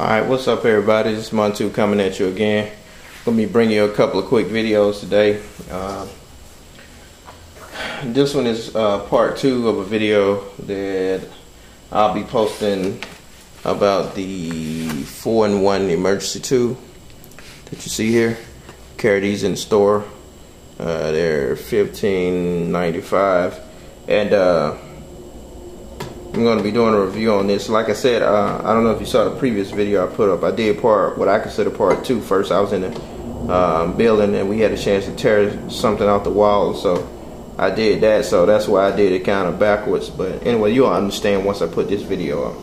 Alright, what's up everybody? This is Montu coming at you again. I'm going to be bringing you a couple of quick videos today. This one is part 2 of a video that I'll be posting about the 4-in-1 emergency tool that you see here. Carry these in the store. They're $15.95, and I'm going to be doing a review on this. Like I said, I don't know if you saw the previous video I put up. I did what I consider part 2 first. I was in the building and we had a chance to tear something out the wall, so I did that. So that's why I did it kind of backwards. But anyway, you'll understand once I put this video up.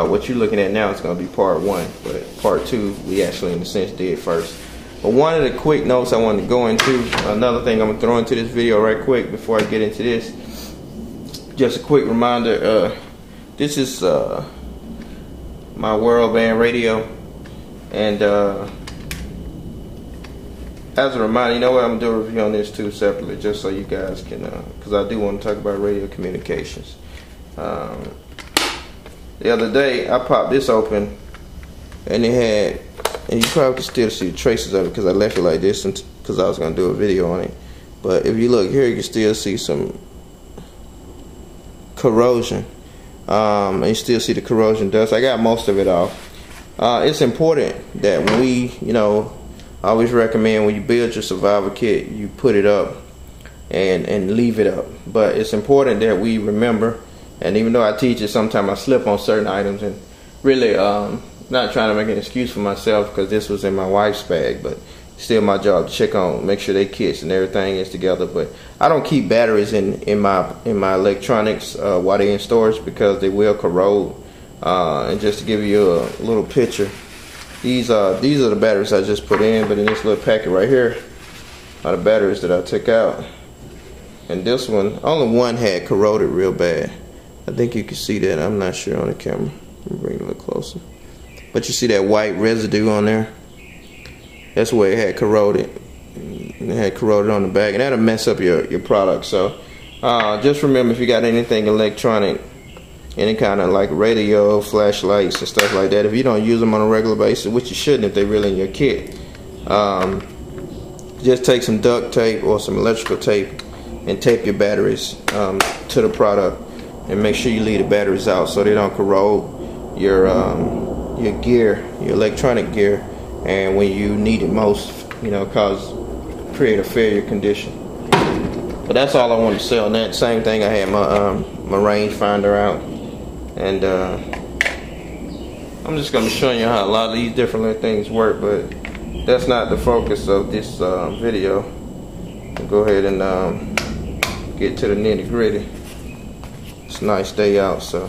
What you're looking at now is going to be part 1, but part 2 we actually in a sense did first. But one of the quick notes I wanted to go into, another thing I'm going to throw into this video right quick before I get into this. Just a quick reminder, this is my World Band radio, and as a reminder, you know what, I'm going to do a review on this too separately, just so you guys can, because I do want to talk about radio communications. The other day I popped this open and it had, and you probably can still see the traces of it because I left it like this because I was going to do a video on it, but if you look here you can still see some corrosion, and you still see the corrosion dust. I got most of it off. It's important that we, I always recommend when you build your survival kit, you put it up and leave it up. But it's important that we remember, and even though I teach it, sometimes I slip on certain items, and really not trying to make an excuse for myself because this was in my wife's bag, but still my job to check on, make sure they kits and everything is together. But I don't keep batteries in my electronics while they're in storage because they will corrode. And just to give you a little picture, these are the batteries I just put in, but in this little packet right here are the batteries that I took out. And this one, only one had corroded real bad. I think you can see that. I'm not sure on the camera. Let me bring it a little closer. But you see that white residue on there? That's where it had corroded. It had corroded on the back, and that'll mess up your product. So just remember, if you got anything electronic, any kind of like radio, flashlights and stuff like that, if you don't use them on a regular basis, which you shouldn't if they're really in your kit, just take some duct tape or some electrical tape and tape your batteries to the product, and make sure you leave the batteries out so they don't corrode your gear, your electronic gear, and when you need it most, create a failure condition. But that's all I want to say on that. Same thing, I had my range finder out, and I'm just going to be showing you how a lot of these different little things work, but that's not the focus of this video. I'll go ahead and get to the nitty gritty. It's a nice day out, so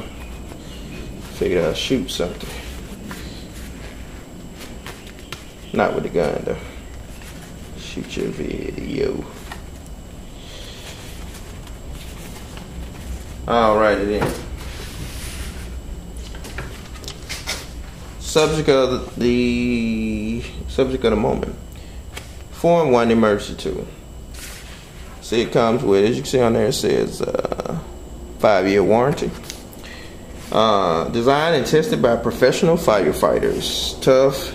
figured I'd shoot something. Not with the gun though. Shoot your video. Alrighty then. Subject of the moment. 4-in-1 emergency tool. See, it comes with, as you can see on there, it says 5-year warranty. Designed and tested by professional firefighters. Tough.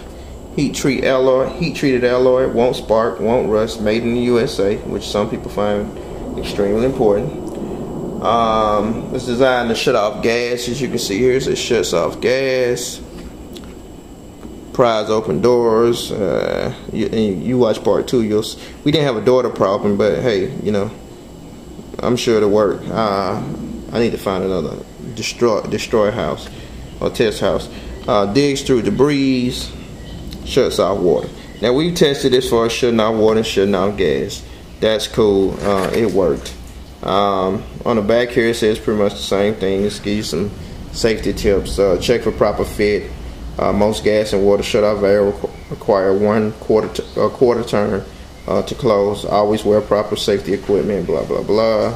Heat-treated alloy, won't spark, won't rust, made in the USA, which some people find extremely important. It's designed to shut off gas, as you can see here. So it shuts off gas, pries open doors. You watch part 2, we didn't have a daughter problem, but hey, I'm sure it'll work. I need to find another destroy house or test house. Digs through debris. Shuts off water. Now we've tested this for shutting off water and shutting off gas. That's cool. It worked. On the back here it says pretty much the same thing. This gives you some safety tips. Check for proper fit. Most gas and water shut off valve require 1/4 turn to close. Always wear proper safety equipment. Blah blah blah.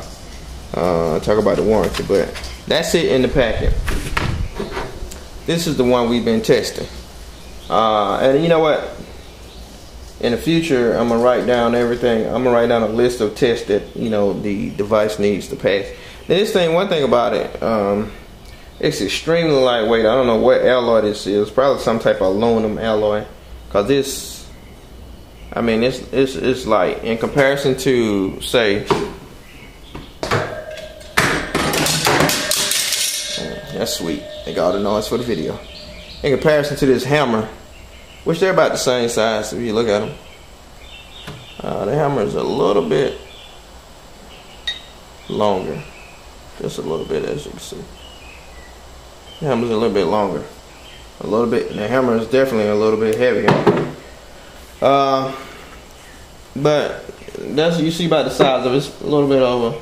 Talk about the warranty, but that's it in the packet. This is the one we've been testing. And you know what? In the future, I'm gonna write down everything. I'm gonna write down a list of tests that the device needs to pass. Now, this thing, one thing about it, It's extremely lightweight. I don't know what alloy this is. Probably some type of aluminum alloy. Cause this, I mean, it's light in comparison to, say, that's sweet. They got all the noise for the video. In comparison to this hammer, which they're about the same size if you look at them. The hammer is a little bit longer. Just a little bit, as you can see. The hammer's a little bit longer. A little bit. The hammer is definitely a little bit heavier. But that's, you see by the size of it, it's a little bit over,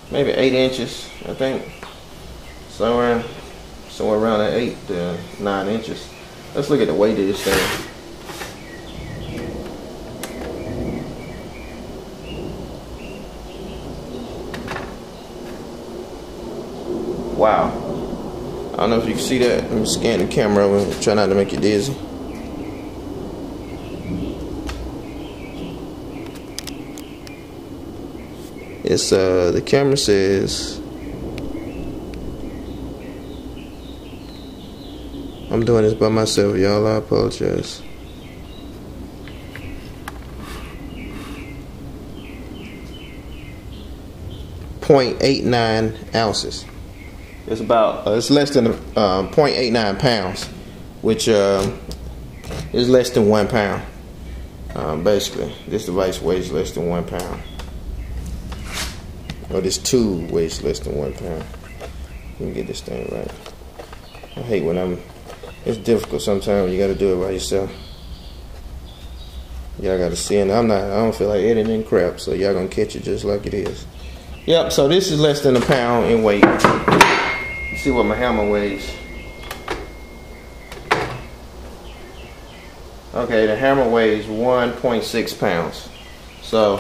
maybe 8 inches, I think. Somewhere around that 8 to 9 inches. Let's look at the weight of this thing. Wow. I don't know if you can see that. Let me scan the camera and try not to make you dizzy. It's the camera says, I'm doing this by myself, y'all. I apologize. .89 ounces. It's about it's less than 0.89 pounds, which is less than 1 pound. Basically, this device weighs less than 1 pound. Or this tool weighs less than 1 pound. Let me get this thing right. I hate when it's difficult sometimes. You got to do it by yourself. Y'all got to see it. I don't feel like editing crap, so y'all gonna catch it just like it is. Yep. So this is less than 1 pound in weight. See what my hammer weighs. Okay, the hammer weighs 1.6 pounds. So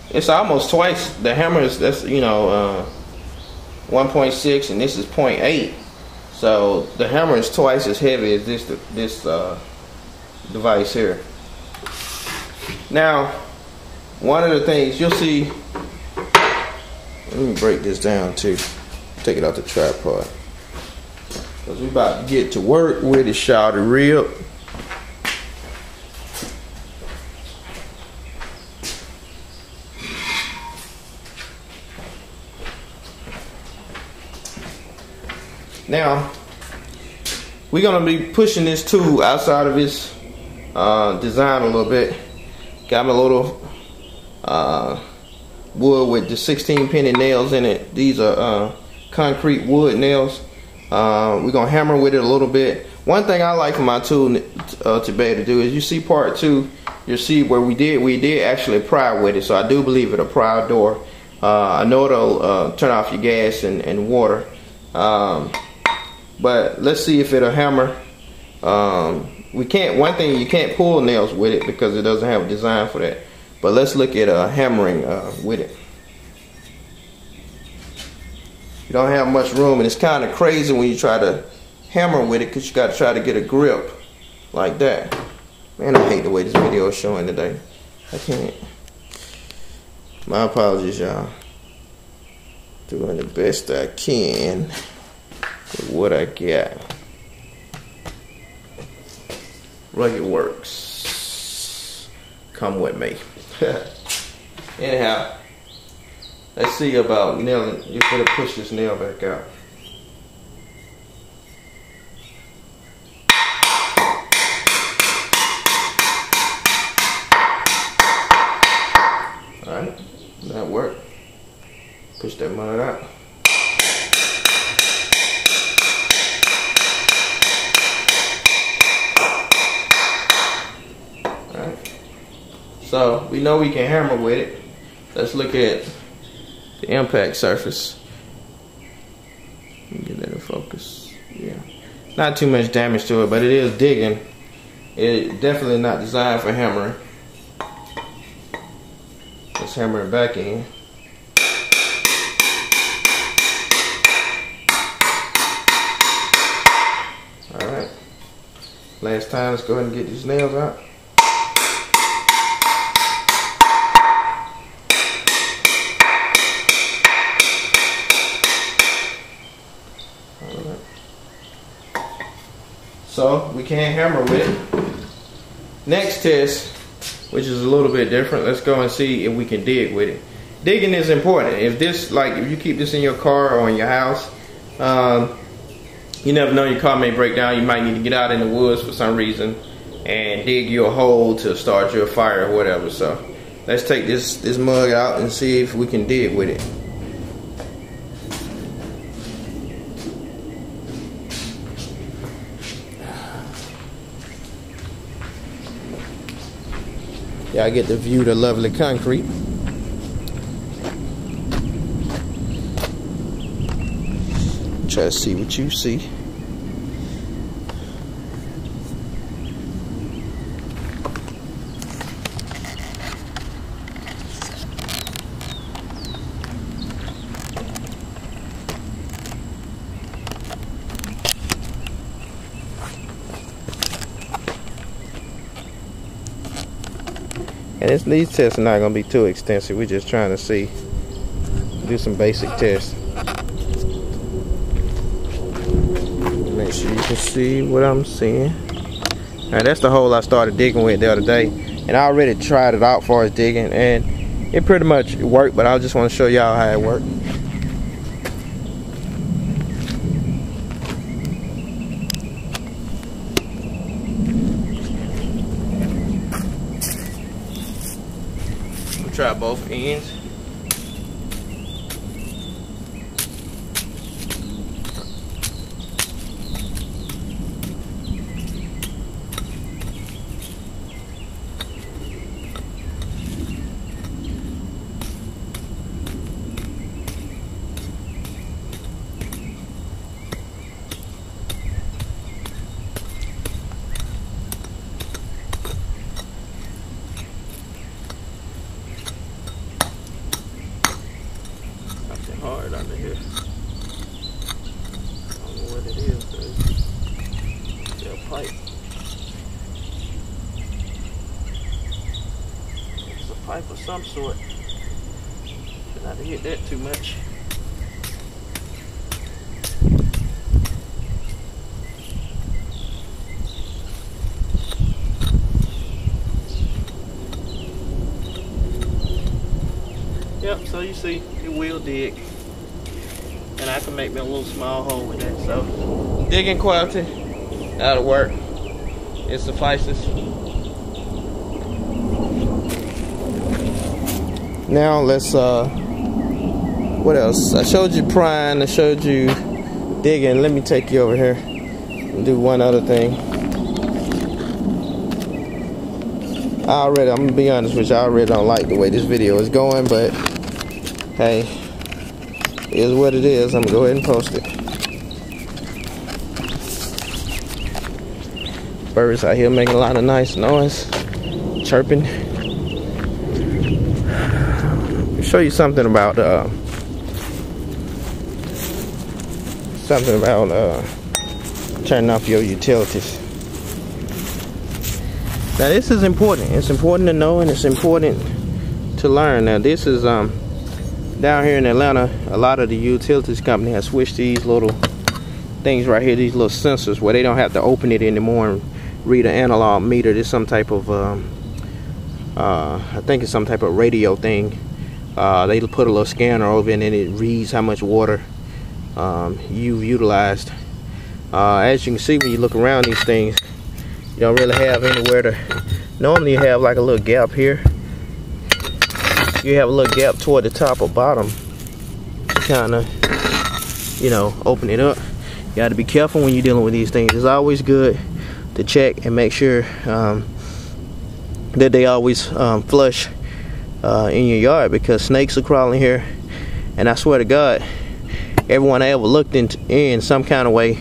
it's almost twice. The hammer is, that's 1.6 and this is 0.8. So the hammer is twice as heavy as this device here. Now, one of the things you'll see. Let me break this down too. Take it off the tripod. Because we about to get to work with the shouted rib. Now, we're going to be pushing this tool outside of its design a little bit. Got my little wood with the 16 penny nails in it. These are concrete wood nails. We're gonna hammer with it a little bit. One thing I like for my tool to be able to do is, you see part 2, you'll see where we did actually pry with it. So I do believe it'll pry a door. I know it'll turn off your gas and water. But let's see if it'll hammer. We can't. One thing, you can't pull nails with it because it doesn't have a design for that. But let's look at hammering with it. You don't have much room, and it's kind of crazy when you try to hammer with it because you got to try to get a grip like that. Man, I hate the way this video is showing today. I can't. My apologies, y'all. Doing the best I can with what I got. Rugged works. Come with me. Anyhow, let's see about nailing. You better push this nail back out. Alright, that worked. Push that mud out. So we know we can hammer with it. Let's look at the impact surface. Let me get that in focus. Yeah, not too much damage to it, but it is digging. It's definitely not designed for hammering. Let's hammer it back in. All right. Last time, let's go ahead and get these nails out. so we can't hammer with it. Next test, which is a little bit different, let's go and see if we can dig with it. Digging is important. If you keep this in your car or in your house, you never know, your car may break down. You might need to get out in the woods for some reason and dig you a hole to start your fire or whatever. So let's take this mug out and see if we can dig with it. Yeah, I get to view the lovely concrete. Try to see what you see. And these tests are not going to be too extensive. We're just trying to do some basic tests. Make sure you can see what I'm seeing. Alright, that's the hole I started digging with the other day. And I already tried it out for digging, and it pretty much worked, but I just want to show y'all how it worked. Try both ends. Hard under here. I don't know what it is, but it's a pipe. It's a pipe of some sort. Should not hit that too much. Yep, so you see, it will dig. And I can make me a little small hole with that. So, digging quality, that'll work. It suffices. Now let's, what else? I showed you prying, I showed you digging. Let me take you over here and do one other thing. I'm gonna be honest with you, I already don't like the way this video is going, but hey, it is what it is. I'm gonna go ahead and post it. Birds out here making a lot of nice noise, chirping. I'll show you something about turning off your utilities. Now this is important. It's important to know, and it's important to learn. Now this is down here in Atlanta, a lot of the utilities company has switched these little things right here, these little sensors, where they don't have to open it anymore and read an analog meter. There's some type of I think it's some type of radio thing. They put a little scanner over it and it reads how much water you've utilized. As you can see, when you look around these things, you don't really have anywhere to. Normally you have like a little gap here. You have a little gap toward the top or bottom to kind of, you know, open it up. You got to be careful when you're dealing with these things. It's always good to check and make sure that they always flush in your yard, because snakes are crawling here. And I swear to God, everyone I ever looked in some kind of way,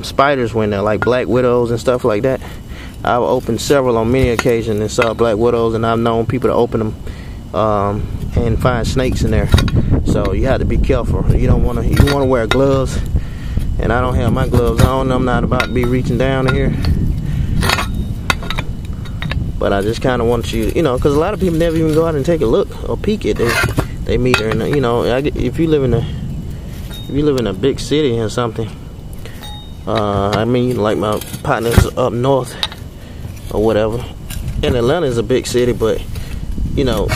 spiders went there, like black widows and stuff like that. I've opened several on many occasions and saw black widows, and I've known people to open them and find snakes in there. So you have to be careful. You want to wear gloves, and I don't have my gloves on. I'm not about to be reaching down here, but I just kind of want you, because a lot of people never even go out and take a look or peek at they meter. And if you live in a big city or something, I mean, like my partners up north or whatever. And Atlanta is a big city, but you know,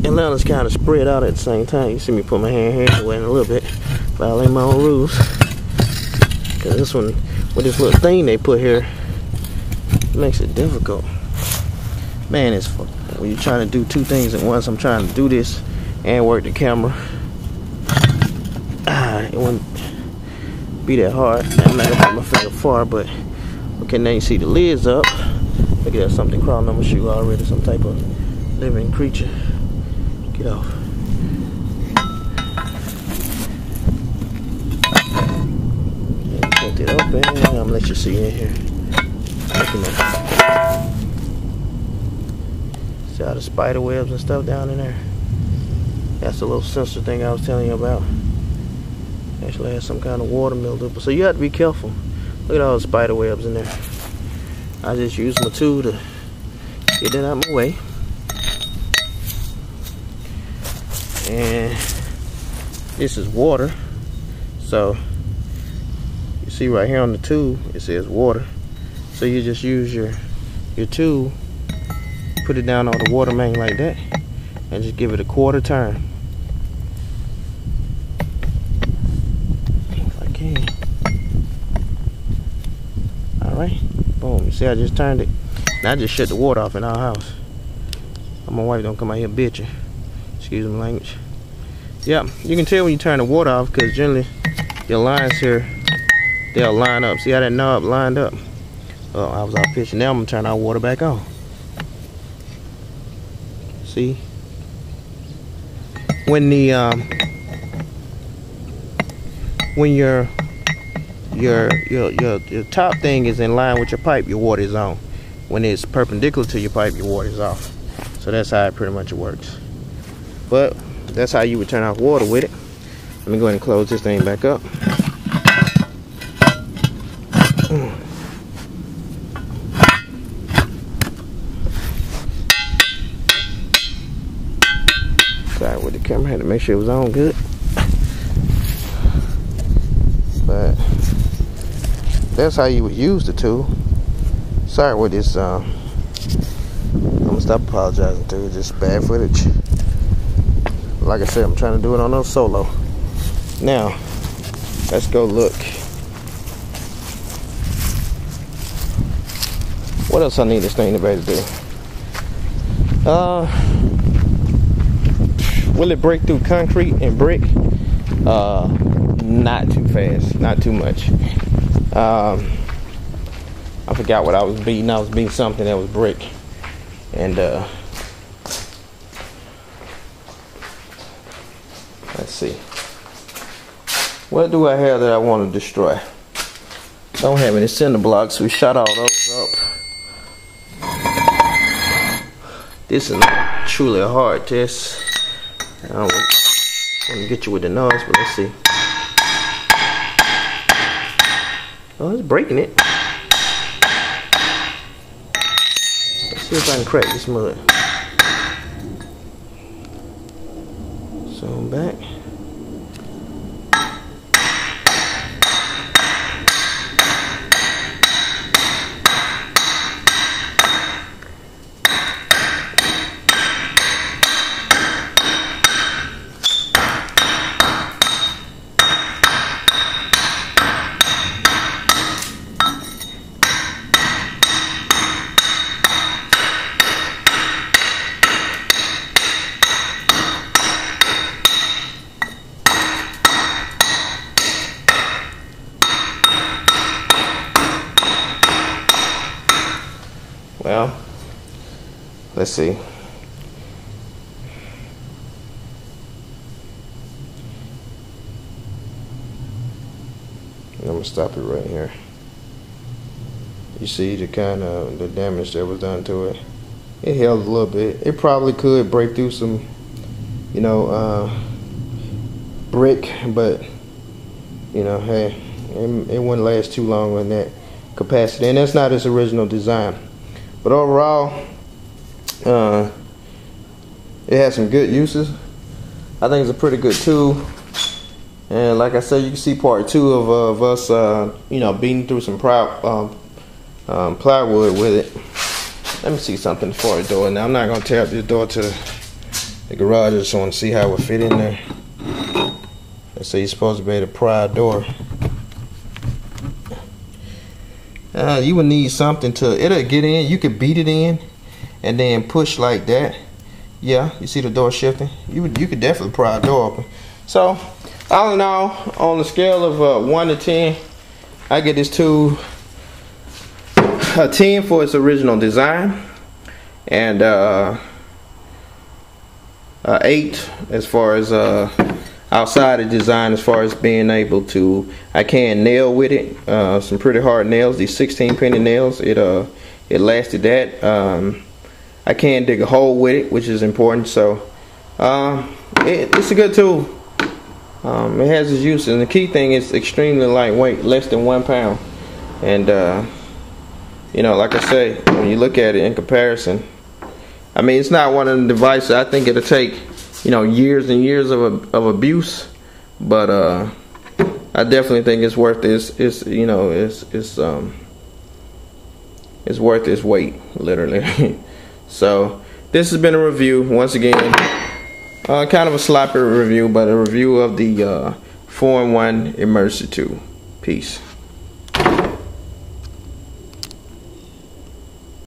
Atlanta's kind of spread out at the same time. You see me put my hand here, wait a little bit, violate my own rules. Cause this one, with this little thing they put here, it makes it difficult. Man, it's fun when you're trying to do two things at once. I'm trying to do this and work the camera. It wouldn't be that hard. I'm not gonna put my finger far, but okay, now you see the lid's up. Look at that, something crawling on my shoe already, some type of living creature. Get off. And put it open. I'm gonna let you see in here. See all the spider webs and stuff down in there? That's the little sensor thing I was telling you about. Actually has some kind of water mildew, so you have to be careful. Look at all the spider webs in there. I just use my tool to get that out of my way. And this is water. So you see right here on the tool, it says water. So you just use your tool, put it down on the water main like that, and just give it a quarter turn. If I can. Alright, boom. You see I just turned it. Now I just shut the water off in our house. My wife don't come out here bitching. Excuse my language. Yeah, you can tell when you turn the water off because generally your lines here, they'll line up. See how that knob lined up? Oh, I was off pitch. Now I'm gonna turn our water back on. See? When the when your top thing is in line with your pipe, your water is on. When it's perpendicular to your pipe, your water is off. So that's how it pretty much works. But that's how you would turn off water with it. Let me go ahead and close this thing back up. Sorry with the camera, had to make sure it was on good. But that's how you would use the tool. Sorry with this, I'm gonna stop apologizing to you, just bad footage. Like I said, I'm trying to do it on a solo. Now, let's go look. What else I need this thing to be able to do? Will it break through concrete and brick? Not too fast, not too much. I forgot what I was beating. I was beating something that was brick. And let's see. What do I have that I want to destroy? Don't have any cinder blocks. We shot all those up. This is not truly a hard test. I don't want to get you with the noise, but let's see. Oh, it's breaking it. Let's see if I can crack this mud. Zoom back. Well, let's see. I'm gonna stop it right here. You see the kind of the damage that was done to it. It held a little bit. It probably could break through some, you know, brick, but you know, hey, it wouldn't last too long in that capacity, and that's not its original design. But overall, it has some good uses. I think it's a pretty good tool. And like I said, you can see part 2 of us, you know, beating through some plywood with it. Let me see something for the door. Now I'm not gonna tear up this door to the garage. I just want to see how it would fit in there. So you're supposed to be able to pry a door. You would need something it'll get in. You could beat it in and then push like that. Yeah, you see the door shifting? You could definitely pry a door open. So all in all, on the scale of 1 to 10, I get this tool a 10 for its original design, and 8 as far as outside of design, as far as being able to, I can nail with it, some pretty hard nails, these 16-penny nails. It lasted that. I can dig a hole with it, which is important. So it's a good tool. It has its use, and the key thing is extremely lightweight, less than 1 pound. And you know, like I say, when you look at it in comparison, I mean, it's not one of the devices I think it'll take, you know, years and years of abuse, but I definitely think it's worth this. It's you know, it's worth its weight, literally. So this has been a review, once again, kind of a sloppy review, but a review of the 4-in-1 emergency tool. Peace.